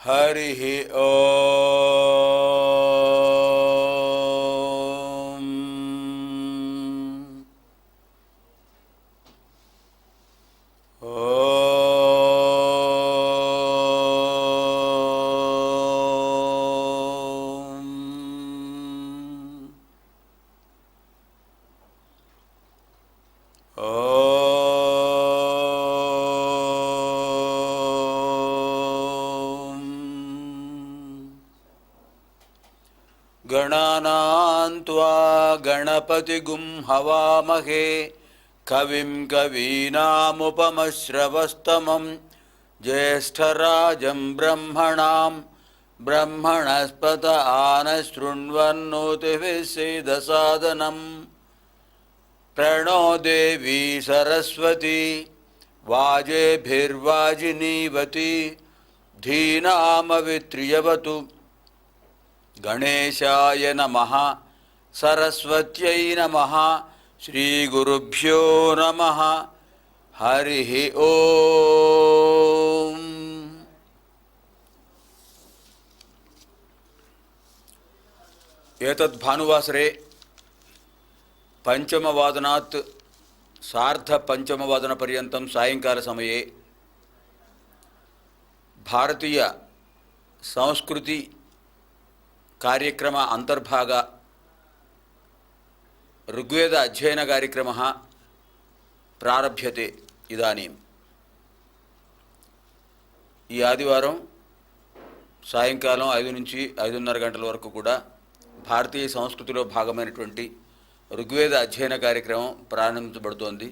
हरिः ओम्। गणानां त्वा गणपतिगुं हवामहे कविं कवीनामुपमश्रवस्तमं ज्येष्ठराजं ब्रह्मणां ब्रह्मणस्पत आनशृण्वन्नोतिभिः सीदसादनं प्रणो देवी सरस्वती वाजेभिर्वाजिनीवती धीनामवित्र्यवतु। गणेशाय नमः, सरस्वत्यै नमः, श्रीगुरुभ्यो नमः। हरिः ओम्। एतद् भानुवासरे पंचमवादनात् सार्धपञ्चमवादनपर्यन्तं सायंकालसमये भारतीय संस्कृति कार्यक्रम अंतर्भाग ऋग्वेद अध्ययन कार्यक्रम प्रारभ्यते। इदानीम् ఈ ఆదివారం సాయంకాలం 5 నుంచి 5:30 గంటల వరకు కూడా భారతీయ సంస్కృతిలో భాగమైనటువంటి ఋగ్వేద అధ్యయన కార్యక్రమం ప్రారంభించబడుతోంది.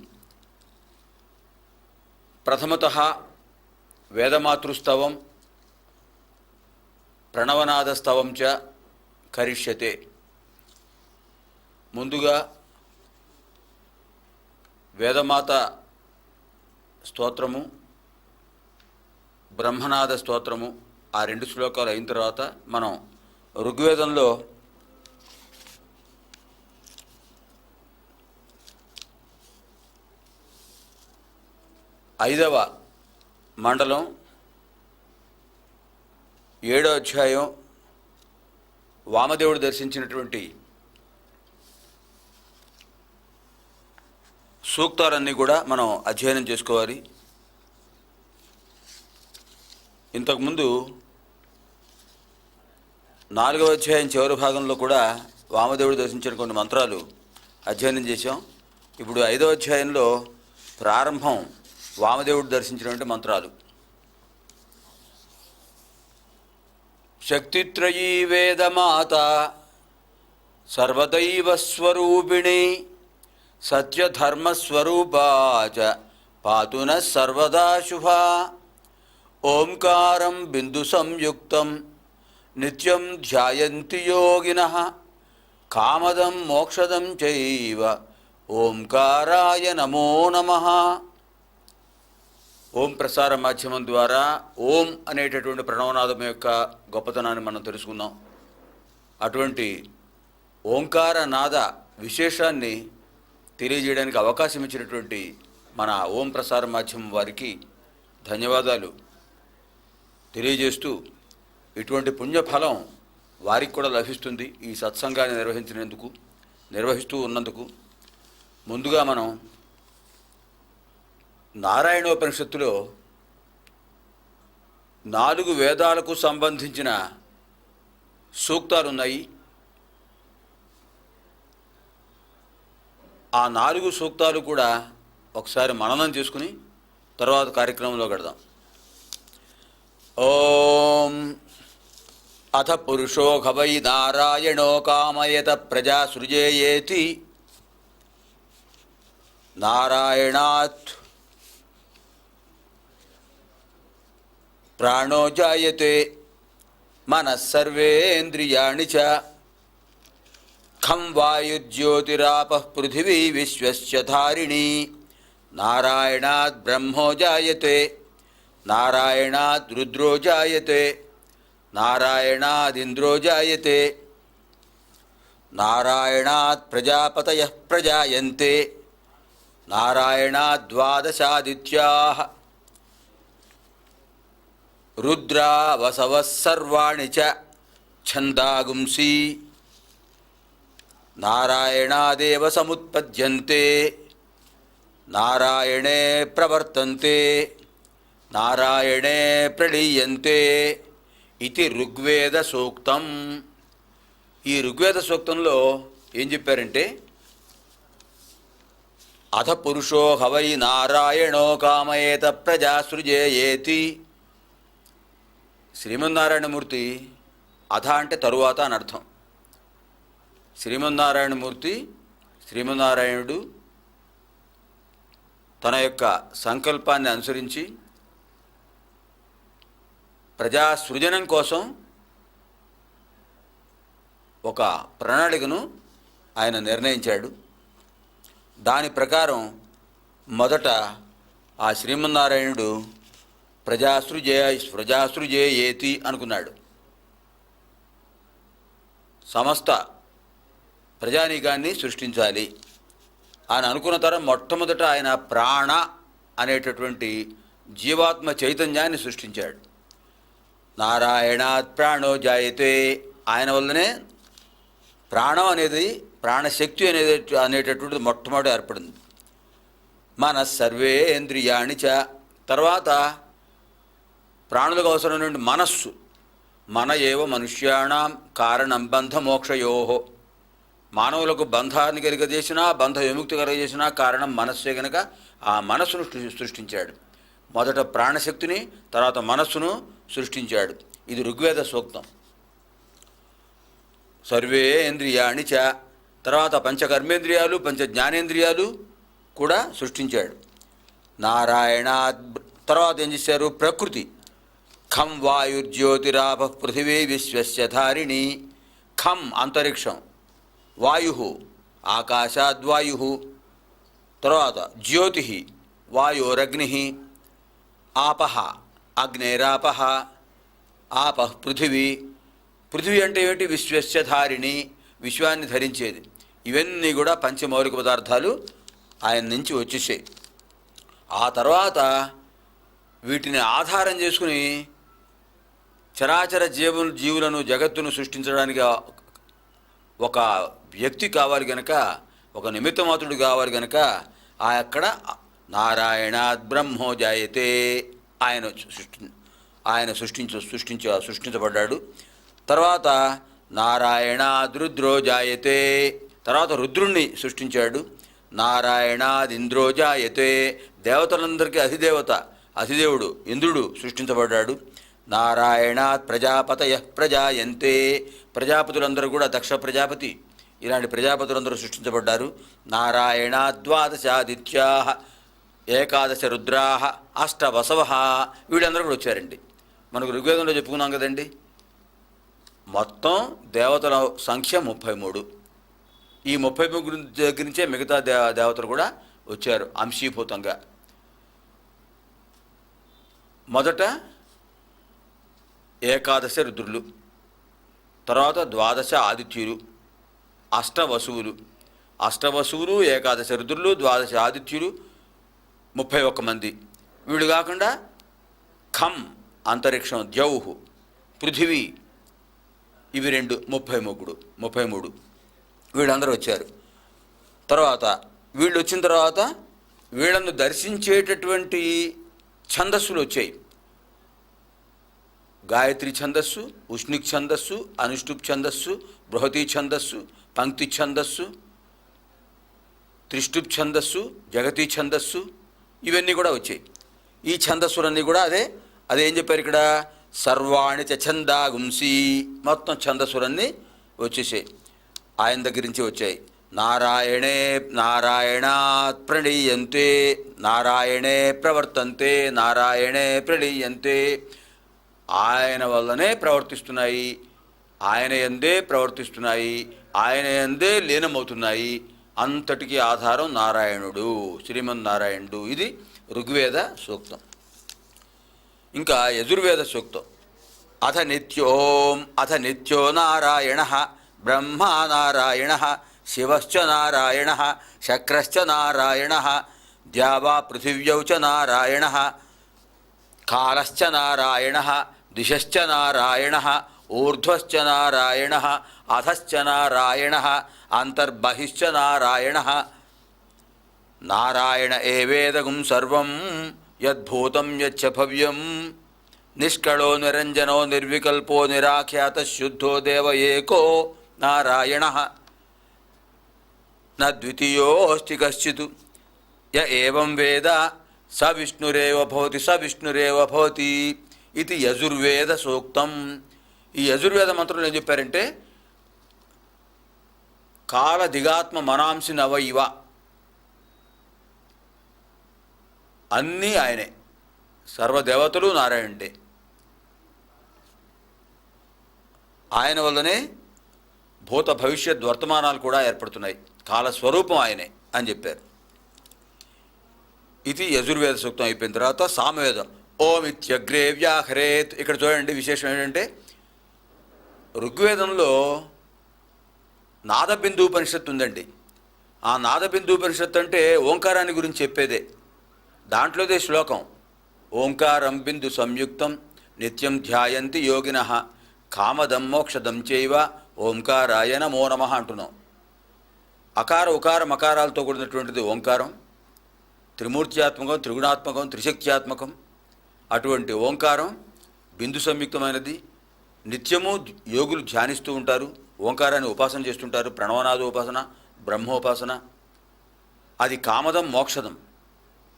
ప్రథమతః వేదమాతృస్తవం ప్రణవనాదస్తవం చ కరిష్యతే. ముందుగా వేదమాత స్తోత్రము, బ్రహ్మనాద స్తోత్రము, ఆ 2 శ్లోకాలు అయిన తర్వాత మనం ఋగ్వేదంలో 5వ మండలం 7వ అధ్యాయం వామదేవుడు దర్శించినటువంటి సూక్తాలన్నీ కూడా మనం అధ్యయనం చేసుకోవాలి. ఇంతకుముందు 4వ అధ్యాయం చివరి భాగంలో కూడా వామదేవుడు దర్శించిన కొన్ని మంత్రాలు అధ్యయనం చేశాం. ఇప్పుడు 5వ అధ్యాయంలో ప్రారంభం వామదేవుడు దర్శించినటువంటి మంత్రాలు. శక్తిత్రయీ వేదమాత సర్వదైవస్వరూపిణి సత్యధర్మస్వరూపా చ పాతు నః సర్వదా శుభా. ఓంకారం బిందు సంయుక్తం నిత్యం ధ్యాయంతి యోగినః కామదం మోక్షదం చైవ ఓంకారాయ నమో నమః. ఓం ప్రసార మాధ్యమం ద్వారా ఓం అనేటటువంటి ప్రణవనాదం యొక్క గొప్పతనాన్ని మనం తెలుసుకుందాం. అటువంటి ఓంకార నాద విశేషాన్ని తెలియజేయడానికి అవకాశం ఇచ్చినటువంటి మన ఓం ప్రసార మాధ్యమం వారికి ధన్యవాదాలు తెలియజేస్తూ, ఇటువంటి పుణ్యఫలం వారికి కూడా లభిస్తుంది ఈ సత్సంగాన్ని నిర్వహిస్తూ ఉన్నందుకు. ముందుగా మనం నారాయణోపనిషత్తులో 4 వేదాలకు సంబంధించిన సూక్తాలున్నాయి. ఆ 4 సూక్తాలు కూడా ఒకసారి మననం చేసుకుని తర్వాత కార్యక్రమంలో గడదాం. ఓం అథ పురుషో ఖవై నారాయణో కామయత ప్రజా సృజేయేతి నారాయణాత్ ప్రాణో జాయతే మనస్సర్వేంద్రియాణి చ ఖం వాయుజ్యోతిరాపః పృథివీ విశ్వస్య ధారిణీ నారాయణాద్ బ్రహ్మో జాయతే నారాయణాద్ రుద్రో జాయతే నారాయణాదింద్రో జాయతే నారాయణాత్ ప్రజాపతయః ప్రజాయంతే నారాయణాద్ ద్వాదశాదిత్యాః రుద్రా వసవః సర్వాణి చ ఛందాగుంసి నారాయణాదేవ సముత్పద్యంతే నారాయణే ప్రవర్తంతే నారాయణే ప్రళీయంతే ఇది ఋగ్వేద సూక్తం. ఈ ఋగ్వేద సూక్తంలో ఏం చెప్పారంటే, అథ పురుషో హవై నారాయణో కామయేత ప్రజా సృజేయేతి. శ్రీమన్నారాయణమూర్తి అథ అంటే తరువాత అని అర్థం. శ్రీమన్నారాయణుడు తన యొక్క సంకల్పాన్ని అనుసరించి ప్రజా సృజనం కోసం ఒక ప్రణాళికను ఆయన నిర్ణయించాడు. దాని ప్రకారం మొదట ఆ శ్రీమన్నారాయణుడు ప్రజాసృజేయేతి అనుకున్నాడు. సమస్త ప్రజానీకాన్ని సృష్టించాలి అని అనుకున్న తర్వాత మొట్టమొదట ఆయన ప్రాణ అనేటటువంటి జీవాత్మ చైతన్యాన్ని సృష్టించాడు. నారాయణాత్ ప్రాణో జాయతే, ఆయన వల్లనే ప్రాణం అనేది, ప్రాణశక్తి అనేటటువంటిది మొట్టమొదటి ఏర్పడింది. మనస్సర్వేంద్రియాణి చ, తర్వాత ప్రాణులకు అవసరమైన మనస్సు, మన ఏవ మనుష్యాణం కారణం బంధమోక్షయో, మానవులకు బంధాన్ని కలుగజేసినా బంధ విముక్తి కలుగజేసినా కారణం మనస్సే కనుక ఆ మనస్సును సృష్టించాడు. మొదట ప్రాణశక్తిని, తర్వాత మనస్సును సృష్టించాడు. ఇది ఋగ్వేద సూక్తం. సర్వే ఇంద్రియాణి చ, తర్వాత పంచకర్మేంద్రియాలు పంచ జ్ఞానేంద్రియాలు కూడా సృష్టించాడు. నారాయణ, తర్వాత ఏం చేశారు, ప్రకృతి. ఖం వాయుర్జ్యోతిరాప పృథివీ విశ్వస్య ధారిణి. ఖం అంతరిక్షం, వాయు ఆకాశాద్వాయు, తర్వాత జ్యోతి వాయోరగ్ని, ఆపహ అగ్నేరాపహ, ఆపహ పృథివీ. పృథివీ అంటే ఏమిటి, విశ్వస్య ధారిణి, విశ్వాన్ని ధరించేది. ఇవన్నీ కూడా పంచమౌలిక పదార్థాలు ఆయన నుంచి వచ్చేసాయి. ఆ తర్వాత వీటిని ఆధారం చేసుకుని చరాచర జీవులను జగత్తును సృష్టించడానికి ఒక వ్యక్తి కావాలి కనుక, ఒక నిమిత్తమాత్రుడు కావాలి కనుక అక్కడ నారాయణాద్ బ్రహ్మో జాయతే, ఆయన సృష్టించబడ్డాడు. తర్వాత నారాయణాద్ రుద్రో జాయతే, తర్వాత రుద్రుణ్ణి సృష్టించాడు. నారాయణాద్ ఇంద్రో జాయతే, దేవతలందరికీ అధిదేవుడు ఇంద్రుడు సృష్టించబడ్డాడు. నారాయణాత్ ప్రజాపతయ ప్రజాయంతే, ప్రజాపతులందరూ కూడా దక్ష ప్రజాపతి ఇలాంటి ప్రజాపతులందరూ సృష్టించబడ్డారు. నారాయణాద్ ద్వాదశాదిత్యా ఏకాదశ రుద్రా అష్టవసవ, వీళ్ళందరూ కూడా వచ్చారండి. మనకు ఋగ్వేదంలో చెప్పుకున్నాం కదండి, మొత్తం దేవతల సంఖ్య 33. ఈ 33 దగ్గర నుంచే మిగతా దేవతలు కూడా వచ్చారు అంశీభూతంగా. మొదట ఏకాదశ రుద్రులు, తర్వాత ద్వాదశ ఆదిత్యులు, అష్టవసువులు, ఏకాదశ రుద్రులు, ద్వాదశ ఆదిత్యులు, 31 మంది. వీళ్ళు కాకుండా ఖం అంతరిక్షం, ద్యౌహు పృథివీ, ఇవి 2 33 వీళ్ళందరూ వచ్చారు. తర్వాత వీళ్ళు వచ్చిన తర్వాత వీళ్ళను దర్శించేటటువంటి ఛందస్సులు వచ్చాయి. గాయత్రి ఛందస్సు, ఉష్ణిక్ ఛందస్సు, అనుష్టుప్ ఛందస్సు, బృహతి ఛందస్సు, పంక్తి ఛందస్సు, త్రిష్టుప్ ఛందస్సు, జగతి ఛందస్సు, ఇవన్నీ కూడా వచ్చాయి. ఈ ఛందస్సులన్నీ కూడా అదేం చెప్పారు ఇక్కడ, సర్వాణి చ ఛందాగుంసి, మొత్తం ఛందస్సులన్నీ వచ్చేసాయి, ఆయన దగ్గర నుంచి వచ్చాయి. నారాయణాత్ ప్రణీయంతే, నారాయణే ప్రవర్తంతే, నారాయణే ప్రణీయంతే, ఆయన వల్లనే ప్రవర్తిస్తున్నాయి, ఆయన యందే ప్రవర్తిస్తున్నాయి, ఆయన యందే లీనమవుతున్నాయి. అంతటికీ ఆధారం నారాయణుడు, శ్రీమన్నారాయణుడు. ఇది ఋగ్వేద సూక్తం. ఇంకా యజుర్వేద సూక్తం. అథ నిత్యో నారాయణ బ్రహ్మా నారాయణ శివశ్చ నారాయణ శక్రశ్చ నారాయణ ద్యావా పృథివ్యౌ చ నారాయణ కాలశ్చ నారాయణ, దిశశ్చ నారాయణ, ఊర్ధ్వశ్చ నారాయణ, అధశ్చ నారాయణ, అంతర్బహిశ్చ నారాయణ. నారాయణ ఏవేదగుం సర్వం యద్భూతం యచ్చ భవ్యం. నిష్కళో నిరంజనో నిర్వికల్పో నిరాఖ్యాత శుద్ధో దేవ ఏకో నారాయణ. న ద్వితీయోస్తి కశ్చిత్. య ఏవం వేద స విష్ణురేవ భవతి, స విష్ణురేవ భవతి ఇది యజుర్వేద సూక్తం. ఈ యజుర్వేద మంత్రంలో ఏం చెప్పారంటే, కాల దిగాత్మ మనాంసి నవైవ, అన్నీ ఆయనే, సర్వదేవతలు నారాయణుడే. ఆయన వల్లనే భూత భవిష్యత్ వర్తమానాలు కూడా ఏర్పడుతున్నాయి. కాలస్వరూపం ఆయనే అని చెప్పారు. ఇది యజుర్వేద సూక్తం అయిపోయిన తర్వాత సామవేదం. ఓం ఇత్యగ్రే వ్యాహరేత్. ఇక్కడ చూడండి, విశేషం ఏంటంటే ఋగ్వేదంలో నాదబిందు ఉపనిషత్తు ఉందండి. ఆ నాదబిందు ఉపనిషత్తు అంటే ఓంకారాన్ని గురించి చెప్పేదే. దాంట్లోదే శ్లోకం, ఓంకారం బిందు సంయుక్తం నిత్యం ధ్యాయంతి యోగినః కామదం మోక్షదం చైవ ఓంకారాయ నమో నమః అంటున్నాం. అకార ఉకార మకారాలతో కూడినటువంటిది ఓంకారం. త్రిమూర్త్యాత్మకం, త్రిగుణాత్మకం, త్రిశక్త్యాత్మకం. అటువంటి ఓంకారం బిందు సంయుక్తమైనది. నిత్యము యోగులు ధ్యానిస్తూ ఉంటారు, ఓంకారాన్ని ఉపాసన చేస్తుంటారు. ప్రణవనాద ఉపాసన, బ్రహ్మోపాసన. అది కామదం మోక్షదం,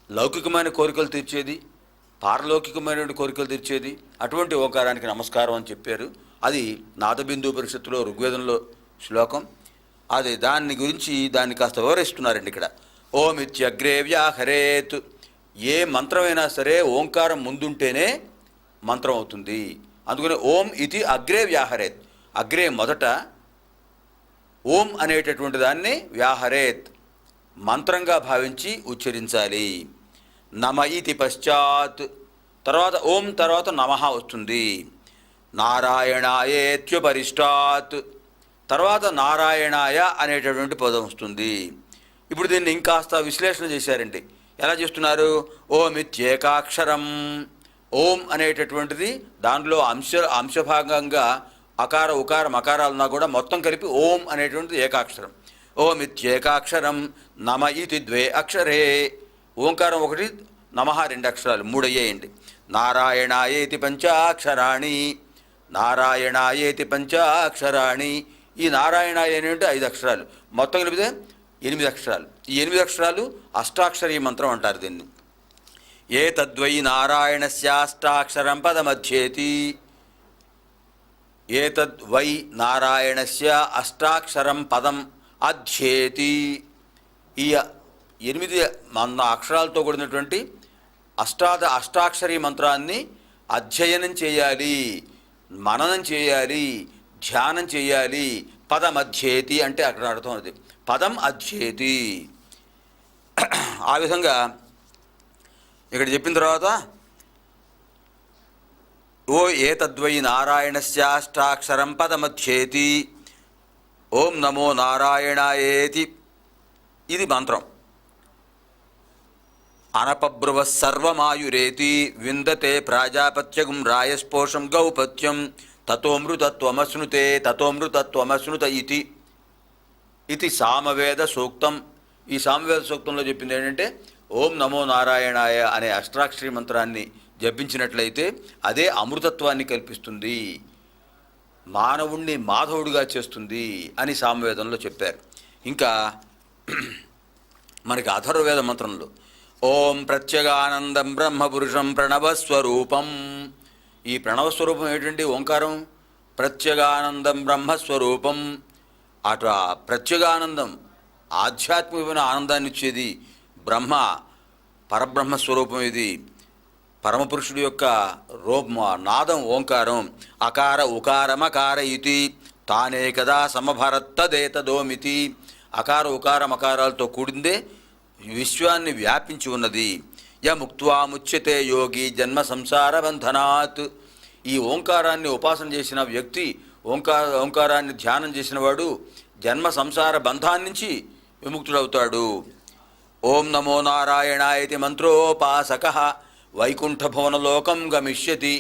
లౌకికమైన కోరికలు తీర్చేది, పారలౌకికమైన కోరికలు తీర్చేది. అటువంటి ఓంకారానికి నమస్కారం అని చెప్పారు. అది నాదబిందు ఉపనిషత్తులో ఋగ్వేదంలో శ్లోకం. అది దాన్ని గురించి దాన్ని కాస్త వివరిస్తున్నారండి ఇక్కడ. ఓం ఇత్యగ్రే వ్యాహరేత్. ఏ మంత్రమైనా సరే ఓంకారం ముందుంటేనే మంత్రం అవుతుంది. అందుకని ఓం ఇది అగ్రే వ్యాహరేత్. అగ్రే మొదట, ఓం అనేటటువంటి దాన్ని వ్యాహరేత్ మంత్రంగా భావించి ఉచ్చరించాలి. నమ ఇతి పశ్చాత్, తర్వాత ఓం తర్వాత నమః వస్తుంది. నారాయణాయేత్యుపరిష్టాత్, తర్వాత నారాయణాయ అనేటటువంటి పదం వస్తుంది. ఇప్పుడు దీన్ని ఇంకాస్త విశ్లేషణ చేశారండి. ఎలా చేస్తున్నారు? ఓం ఇత్యేకాక్షరం. ఓం అనేటటువంటిది దానిలో అంశభాగంగా అకార ఉకార మకారాలున్నా కూడా మొత్తం కలిపి ఓం అనేటువంటిది ఏకాక్షరం. ఓం ఇత్యేకాక్షరం. నమ ఇతి ద్వే అక్షరే. ఓంకారం ఒకటి, నమః రెండు అక్షరాలు, మూడు అయ్యేయండి. నారాయణాయేతి పంచాక్షరాణి. నారాయణాయేతి పంచాక్షరాణి. ఈ నారాయణాయ అనేటువంటి 5 అక్షరాలు, మొత్తం కలిపితే 8 అక్షరాలు. ఈ 8 అక్షరాలు అష్టాక్షరీ మంత్రం అంటారు దీన్ని. ఏ తద్వై నారాయణస్యాష్టాక్షరం పదమధ్యేతి. ఏతద్వై నారాయణస్య అష్టాక్షరం పదం అధ్యేతి. ఈ 8 అక్షరాలతో కూడినటువంటి అష్టాక్షరీ మంత్రాన్ని అధ్యయనం చేయాలి, మననం చేయాలి, ధ్యానం చేయాలి. పదం అధ్యేతి అంటే అక్కడ అర్థం అది, పదం అధ్యేతి. ఆ విధంగా ఇక్కడ చెప్పిన తర్వాత ఓ ఏతద్వై నారాయణస్యాష్టాక్షరం పదమధ్యేతి. ఓం నమో నారాయణాయేతి ఇది మంత్రం. అనపబ్రువ సర్వమాయురేతి విందతే ప్రాజాపత్యగుం రాయస్పోషం గౌపత్యం తతోమృతత్వమశ్నుతే తతోమృతత్వమశ్నుత ఇతి. ఇది సామవేద సూక్తం. ఈ సామవేద సూక్తంలో చెప్పింది ఏంటంటే, ఓం నమో నారాయణాయ అనే అష్టాక్షరీ మంత్రాన్ని జపించినట్లయితే అదే అమృతత్వాన్ని కల్పిస్తుంది, మానవుణ్ణి మాధవుడిగా చేస్తుంది అని సామవేదంలో చెప్పారు. ఇంకా మనకి అథర్వవేద మంత్రంలో ఓం ప్రత్యేగానందం బ్రహ్మపురుషం ప్రణవస్వరూపం. ఈ ప్రణవస్వరూపం ఏంటంటే ఓంకారం. ప్రత్యేగానందం బ్రహ్మస్వరూపం. అటు ప్రత్యేగానందం ఆధ్యాత్మికమైన ఆనందాన్ని ఇచ్చేది బ్రహ్మ, పరబ్రహ్మస్వరూపం. ఇది పరమపురుషుడి యొక్క నాదం ఓంకారం. అకార ఉకారమకార ఇతి తానే కదా సమభరత్తదేతదోమితి. అకార ఉకార మకారాలతో కూడిందే విశ్వాన్ని వ్యాపించి ఉన్నది. యముక్త్వా ముచ్యతే యోగి జన్మ సంసార బంధనాత్. ఈ ఓంకారాన్ని ఉపాసన చేసిన వ్యక్తి, ఓంకారాన్ని ధ్యానం చేసిన వాడు జన్మ సంసార బంధాన్ని నుంచి విముక్తుడవుతాడు. ఓం నమో నారాయణాయతి మంత్రోపాసక వైకుంఠ భువనలోకం గమిష్యతి.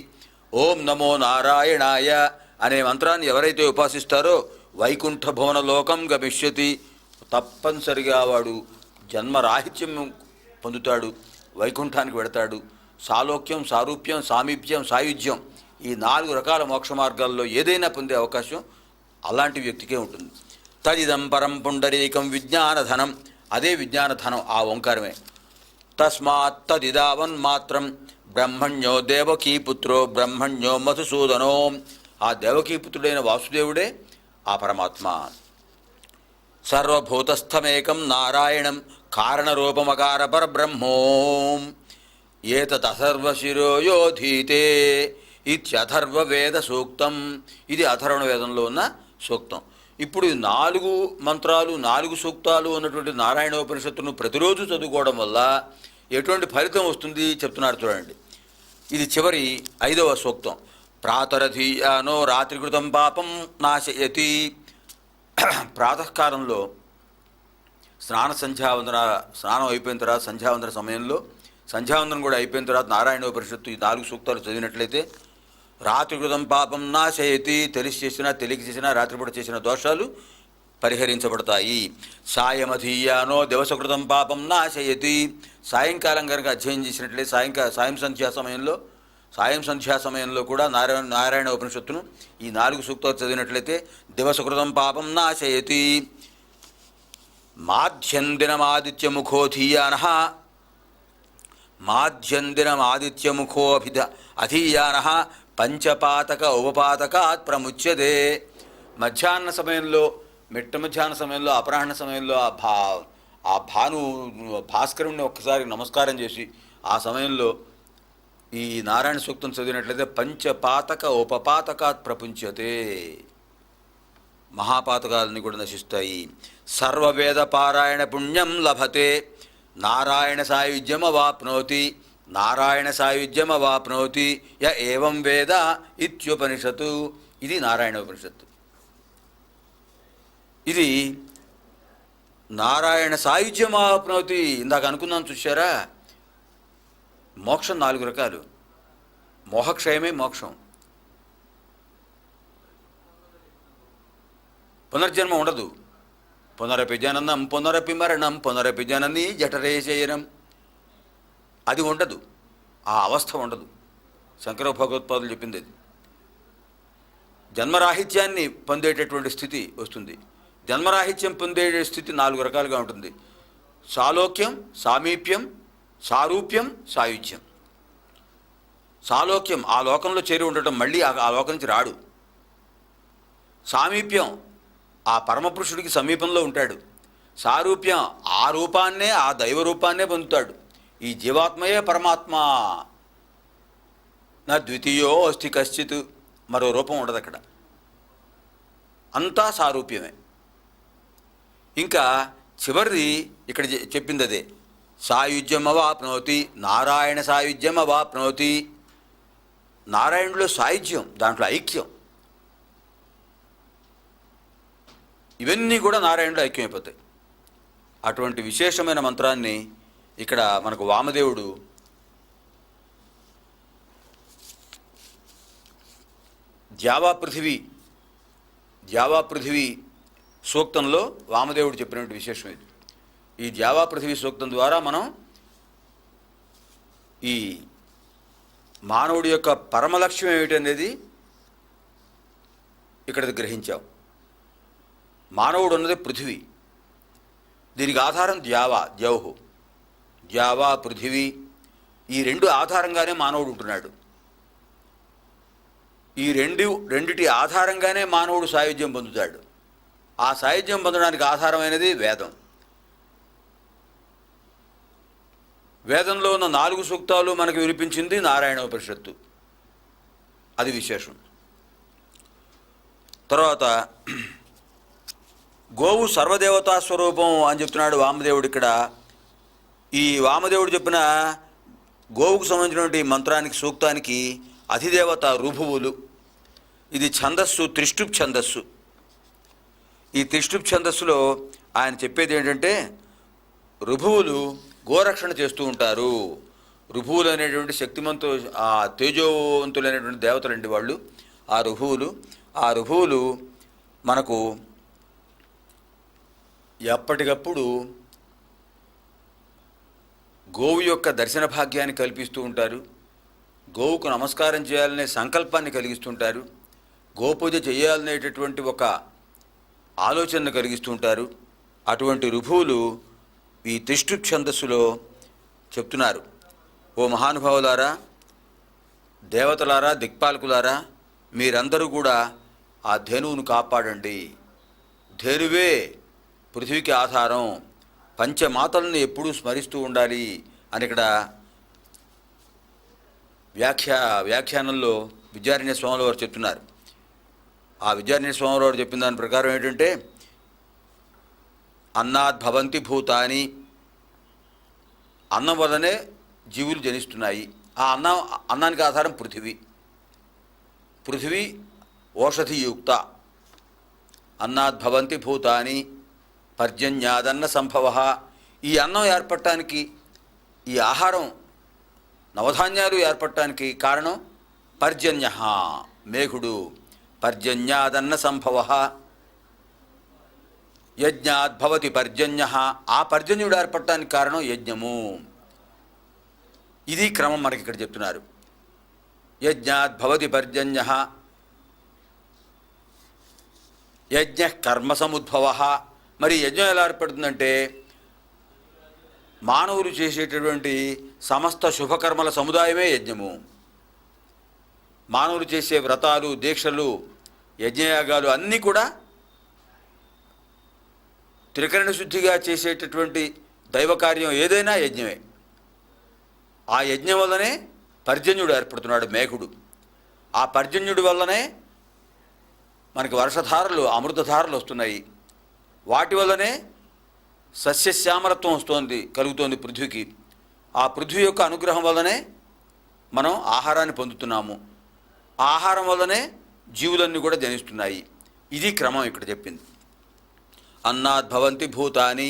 ఓం నమో నారాయణాయ అనే మంత్రాన్ని ఎవరైతే ఉపాసిస్తారో వైకుంఠ భువనలోకం గమిష్యతి, తప్పనిసరిగా వాడు జన్మరాహిత్యం పొందుతాడు, వైకుంఠానికి వెడతాడు. సాలోక్యం, సారూప్యం, సామీప్యం, సాయుధ్యం ఈ 4 రకాల మోక్ష మార్గాల్లో ఏదైనా పొందే అవకాశం అలాంటి వ్యక్తికే ఉంటుంది. తదిదం పరం పుండరీకం విజ్ఞానధనం, అదే విజ్ఞానధనం, ఆ ఓంకారమే. తస్మాత్ తదిదావన్మాత్రం బ్రహ్మణ్యో దేవకీపుత్రో బ్రహ్మణ్యో మధుసూదనో, ఆ దేవకీపుత్రుడైన వాసుదేవుడే ఆ పరమాత్మ. సర్వభూతస్థమేకం నారాయణం కారణరూపమకార పరబ్రహ్మోం ఏతదథర్వశిరో యోధీతే ఇత్యథర్వ వేద సూక్తం. ఇది అథర్వణ వేదంలో ఉన్న సూక్తం. ఇప్పుడు 4 మంత్రాలు 4 సూక్తాలు ఉన్నటువంటి నారాయణోపనిషత్తును ప్రతిరోజు చదువుకోవడం వల్ల ఎటువంటి ఫలితం వస్తుంది చెప్తున్నారు చూడండి. ఇది చివరి 5వ సూక్తం. ప్రాతరధీయానో రాత్రికృతం పాపం నాశయతి. ప్రాతకాలంలో స్నానం అయిపోయిన తర్వాత సంధ్యావందన సమయంలో, సంధ్యావందనం కూడా అయిపోయిన తర్వాత నారాయణోపనిషత్తు ఈ 4 సూక్తాలు చదివినట్లయితే రాత్రికృతం పాపం నాశయతి, తెలిసి చేసినా తెలియక చేసినా రాత్రిపూట చేసిన దోషాలు పరిహరించబడతాయి. సాయమధీయానో దివసకృతం పాపం నాశయతి. సాయంకాలం కనుక అధ్యయనం చేసినట్లయితే సాయం సంధ్యా సమయంలో కూడా నారాయణ ఉపనిషత్తును ఈ 4 సూక్తాలు చదివినట్లయితే దివసకృతం పాపం నాశయతి. మాధ్యందినమాదిత్యముఖోధీయానః అధీయానః పంచపాతక ఉపపాతకాత్ ప్రముచ్యతే. మధ్యాహ్న సమయంలో, మిట్ట మధ్యాహ్న సమయంలో, అపరాహ్న సమయంలో ఆ భాస్కరుణ్ణి ఒక్కసారి నమస్కారం చేసి ఆ సమయంలో ఈ నారాయణ సూక్తం చదివినట్లయితే పంచపాతక ఉపపాతకాత్ ప్రపుంచ్యతే, మహాపాతకాలని కూడా నశిస్తాయి. సర్వవేద పారాయణ పుణ్యం లభతే నారాయణ సాయుజ్యమవాప్నోతి య ఏవం వేద ఇత్యుపనిషత్తు. ఇది నారాయణ ఉపనిషత్తు. ఇది నారాయణ సాయుజ్యమాప్నోతి. ఇందాక అనుకున్నాను చూశారా, మోక్షం 4 రకాలు. మోహక్షయమే మోక్షం. పునర్జన్మ ఉండదు. పునరపి జననం పునరపి మరణం పునరపి జనని జఠరే శయనం, అది ఉండదు. ఆ అవస్థ ఉండదు. శంకర భగవత్పాదులు చెప్పింది అది. జన్మరాహిత్యాన్ని పొందేటటువంటి స్థితి వస్తుంది. జన్మరాహిత్యం పొందే స్థితి 4 రకాలుగా ఉంటుంది. సాలోక్యం, సామీప్యం, సారూప్యం, సాయుధ్యం. సాలోక్యం ఆ లోకంలో చేరి ఉండటం, మళ్ళీ ఆ లోకం నుంచి రాడు. సామీప్యం ఆ పరమపురుషుడికి సమీపంలో ఉంటాడు. సారూప్యం ఆ రూపాన్నే, ఆ దైవ రూపాన్నే పొందుతాడు. ఈ జీవాత్మయే పరమాత్మ. నా ద్వితీయో అస్తి కశ్చిత్, మరో రూపం ఉండదు అక్కడ, అంతా సారూప్యమే. ఇంకా చివరిది ఇక్కడ చెప్పింది అదే, సాయుధ్యమవాప్నోతి, నారాయణ సాయుధ్యమవాప్నోతి. నారాయణులో సాయుధ్యం, దాంట్లో ఐక్యం, ఇవన్నీ కూడా నారాయణులో ఐక్యమైపోతాయి. అటువంటి విశేషమైన మంత్రాన్ని ఇక్కడ మనకు వామదేవుడు ద్యావా పృథివీ సూక్తంలో వామదేవుడు చెప్పినటువంటి విశేషం ఇది. ఈ ద్యావా పృథివీ సూక్తం ద్వారా మనం ఈ మానవుడి యొక్క పరమలక్ష్యం ఏమిటనేది ఇక్కడ గ్రహించాం. మానవుడు ఉన్నది పృథివీ, దీనికి ఆధారం ద్యావా పృథివీ. ఈ 2 ఆధారంగానే మానవుడు ఉంటున్నాడు. ఈ రెండిటి ఆధారంగానే మానవుడు సాయుధ్యం పొందుతాడు. ఆ సాయుధ్యం పొందడానికి ఆధారమైనది వేదం. వేదంలో ఉన్న 4 సూక్తాలు మనకు వినిపించింది నారాయణోపనిషత్తు, అది విశేషం. తర్వాత గోవు సర్వదేవతా స్వరూపం అని చెప్తున్నాడు వామదేవుడు ఇక్కడ. ఈ వామదేవుడు చెప్పిన గోవుకు సంబంధించినటువంటి మంత్రానికి, సూక్తానికి అధిదేవత రుభువులు. ఇది ఛందస్సు, త్రిష్టుప్ ఛందస్సు. ఈ త్రిష్టుప్ ఛందస్సులో ఆయన చెప్పేది ఏంటంటే, రుభువులు గోరక్షణ చేస్తూ ఉంటారు. ఋభువులు అనేటువంటి శక్తిమంతులు, ఆ తేజోవంతులైనటువంటి దేవతలండి వాళ్ళు ఆ ఋభువులు. ఆ ఋభువులు మనకు ఎప్పటికప్పుడు గోవు యొక్క దర్శన భాగ్యాన్ని కల్పిస్తూ ఉంటారు. గోవుకు నమస్కారం చేయాలనే సంకల్పాన్ని కలిగిస్తుంటారు. గోపూజ చేయాలనేటటువంటి ఒక ఆలోచనను కలిగిస్తుంటారు. అటువంటి ఋభువులు ఈ తిష్టు ఛందస్సులో చెప్తున్నారు. ఓ మహానుభావులారా, దేవతలారా, దిక్పాలకులారా, మీరందరూ కూడా ఆ ధేనువును కాపాడండి. ధేనువే పృథ్వీకి ఆధారం. పంచమాతలను ఎప్పుడూ స్మరిస్తూ ఉండాలి అని ఇక్కడ వ్యాఖ్యానంలో విద్యారణ్య స్వాముల వారు చెప్తున్నారు. ఆ విద్యారణ్య స్వాముల వారు చెప్పిన దాని ప్రకారం ఏంటంటే, అన్నాద్భవంతి భూతాని, అన్నం వల్లనే జీవులు జనిస్తున్నాయి. ఆ అన్నానికి ఆధారం పృథివీ. పృథివీ ఓషధియుక్త. అన్నాద్భవంతి భూతాని పర్జన్యాదన్న సంభవ. ఈ అన్నం ఏర్పడటానికి, ఈ ఆహారం నవధాన్యాలు ఏర్పడటానికి కారణం పర్జన్య, మేఘుడు. పర్జన్యాదన్న సంభవ. యజ్ఞాద్భవతి పర్జన్య, ఆ పర్జన్యుడు ఏర్పడటానికి కారణం యజ్ఞము. ఇది క్రమం మనకి ఇక్కడ చెప్తున్నారు. యజ్ఞాద్భవతి పర్జన్య, యజ్ఞ కర్మ సముద్భవ. మరి యజ్ఞం ఎలా ఏర్పడుతుందంటే, మానవులు చేసేటటువంటి సమస్త శుభకర్మల సముదాయమే యజ్ఞము. మానవులు చేసే వ్రతాలు, దీక్షలు, యజ్ఞయాగాలు అన్నీ కూడా త్రికరణ శుద్ధిగా చేసేటటువంటి దైవకార్యం ఏదైనా యజ్ఞమే. ఆ యజ్ఞం వల్లనే పర్జన్యుడు ఏర్పడుతున్నాడు, మేఘుడు. ఆ పర్జన్యుడి వల్లనే మనకి వర్షధారలు, అమృతధారలు వస్తున్నాయి. వాటి వల్లనే సస్యశ్యామలత్వం కలుగుతోంది పృథ్వీకి. ఆ పృథ్వీ యొక్క అనుగ్రహం వల్లనే మనం ఆహారాన్ని పొందుతున్నాము. ఆ ఆహారం వల్లనే జీవులన్నీ కూడా జనిస్తున్నాయి. ఇది క్రమం ఇక్కడ చెప్పింది. అన్నాద్భవంతి భూతాని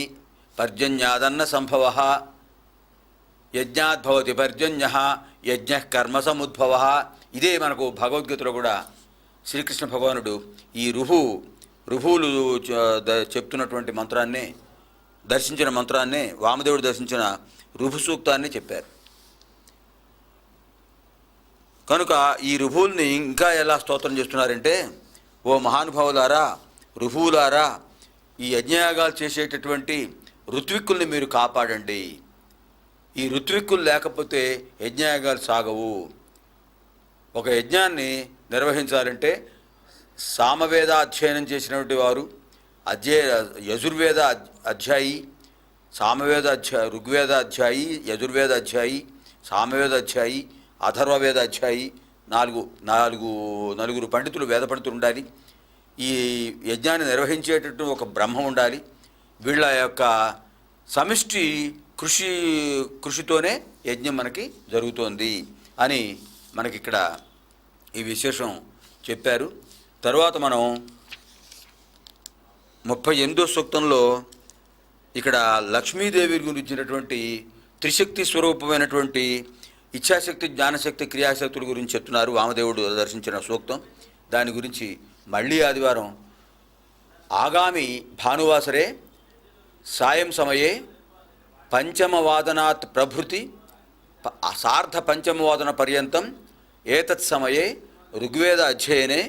పర్జన్యాదన్న సంభవ. యజ్ఞాద్భవతి పర్జన్య యజ్ఞ కర్మ సముద్భవ. ఇదే మనకు భగవద్గీతలో కూడా శ్రీకృష్ణ భగవానుడు ఈ ఋభువులు చెప్తున్నటువంటి మంత్రాన్నే, దర్శించిన మంత్రాన్నే, వామదేవుడు దర్శించిన ఋభు సూక్తాన్ని చెప్పారు. కనుక ఈ ఋభువుల్ని ఇంకా ఎలా స్తోత్రం చేస్తున్నారంటే, ఓ మహానుభావులారా, ఋభువులారా, ఈ యజ్ఞయాగాలు చేసేటటువంటి ఋత్విక్కుల్ని మీరు కాపాడండి. ఈ ఋత్విక్కులు లేకపోతే యజ్ఞయాగాలు సాగవు. ఒక యజ్ఞాన్ని నిర్వహించాలంటే సామవేద అధ్యయనం చేసినటువంటి వారు, యజుర్వేద అధ్యాయి, ఋగ్వేద అధ్యాయి, యజుర్వేద అధ్యాయి, సామవేద అధ్యాయి, అథర్వవేద అధ్యాయి, నలుగురు పండితులు, వేద పండితులు ఉండాలి. ఈ యజ్ఞాన్ని నిర్వహించేటట్టు ఒక బ్రహ్మం ఉండాలి. వీళ్ళ యొక్క సమిష్టి కృషితోనే యజ్ఞం మనకి జరుగుతోంది అని మనకిక్కడ ఈ విశేషం చెప్పారు. తర్వాత మనం 38వ సూక్తంలో ఇక్కడ లక్ష్మీదేవి గురించినటువంటి త్రిశక్తి స్వరూపమైనటువంటి ఇచ్ఛాశక్తి, జ్ఞానశక్తి, క్రియాశక్తుల గురించి చెప్తున్నారు. వామదేవుడు దర్శించిన సూక్తం. దాని గురించి మళ్ళీ ఆదివారం ఆగామి భానువాసరే సాయం సమయే పంచమవాదనాత్ ప్రభృతి సార్ధ పంచమవాదన పర్యంతం ఏతత్ సమయే ఋగ్వేద అధ్యయనే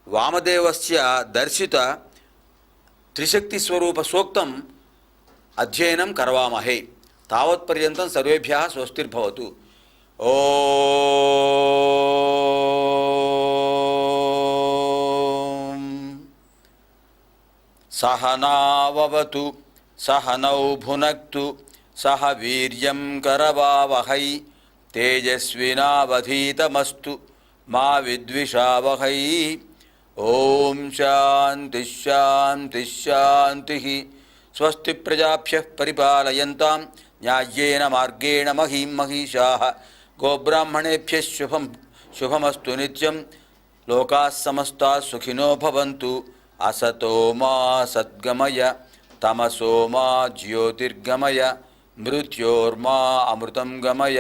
వామదేవస్య దర్శిత త్రిశక్తి స్వరూప సూక్తం అధ్యయనం కరవామహే. తావత్పర్యంతం సర్వేభ్యః స్వస్తిర్భవతు. ఓం సహనావవతు సహనౌ భునక్తు సహ వీర్యం కరవావహై తేజస్వినావధీతమస్తు మా విద్విషావహై. ఓం శాంతి శాంతి శాంతి. స్వస్తి ప్రజాభ్యః పరిపాలయంతాం న్యాయేన మార్గేణ మహీం మహిషాః. గోబ్రాహ్మణేభ్యః శుభమస్తు నిత్యం. లోకాः సమస్తాः సుఖినో భవంతు. అసతో మా సద్గమయ తమసో మా జ్యోతిర్గమయ మృత్యోర్మా అమృతం గమయ.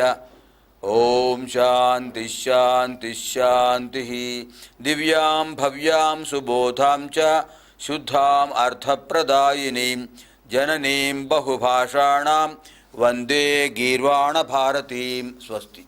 ఓం శాంతి శాంతి శాంతి. దివ్యాం భవ్యాం సుబోధాం చ శుద్ధాం అర్థప్రదాయినీం జననీం బహుభాషాణాం వందే గీర్వాణ భారతీం. స్వస్తి.